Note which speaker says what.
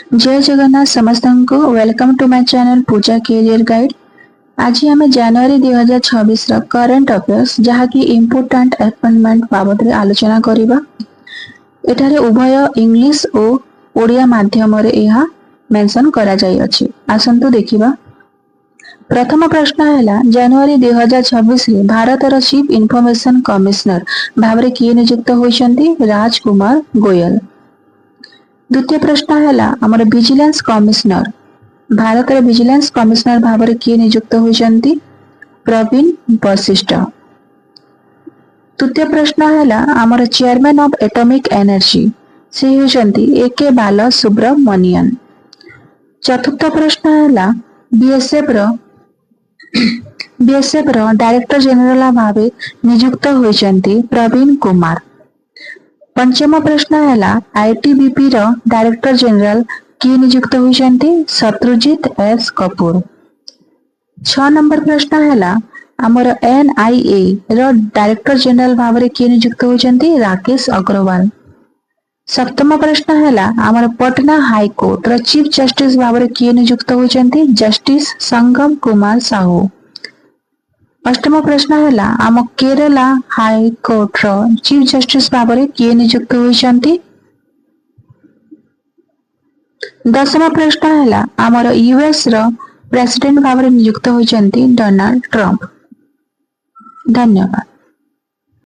Speaker 1: जय जगन्नाथ समस्त को welcome to my channel Puja career guide. आज आम जनवरी 2026 करंट अफेयर्स जहाँकि इम्पोर्टाट अपॉइंटमेंट बाबद रे आलोचना करिबा। एठारे उभय इंग्लिश और ओडिया माध्यम रे यह मेंशन करा जाई अछि। आसंतु देखिबा। प्रथम प्रश्न है जनवरी 2026 रे भारतर चीफ इनफॉरमेशन कमिश्नर भाव में किए नियुक्त होइछन्ति? राजकुमार गोयल। द्वितीय प्रश्न है आमर vigilance commissioner Bharat vigilance commissioner भाव में किए नियुक्त होइछन्ति? प्रवीण वशिष्ठ। तृतीय प्रश्न है आमर चेयरमैन ऑफ एटॉमिक एनर्जी से होइछन्ति ए.के. बाला सुब्रमण्यन। चतुर्थ प्रश्न है बीएसएफ रो डायरेक्टर जनरल भाव नियुक्त होइछन्ति प्रवीण कुमार। पंचम प्रश्न है आईटीबीपी रो डायरेक्टर जनरल किए नियुक्त होइछन्ति? शत्रुजीत एस कपूर। 6 नंबर प्रश्न है आमर एनआईए रो डायरेक्टर जनरल भाव में किए नियुक्त होइछन्ति? राकेश अग्रवाल। सप्तम प्रश्न है आमर पटना हाईकोर्ट रो चीफ जस्टिस भाव में किए नियुक्त होइछन्ति? जस्टिस संगम कुमार साहू। अष्टम प्रश्न है आम केरला हाईकोर्ट रो चीफ जस्टिस भाव में किए नियुक्त होइछन्ति? दशम प्रश्न है आमर यूएस रो प्रेसिडेंट भाव में नियुक्त होइछन्ति? Donald Trump. धन्यवाद।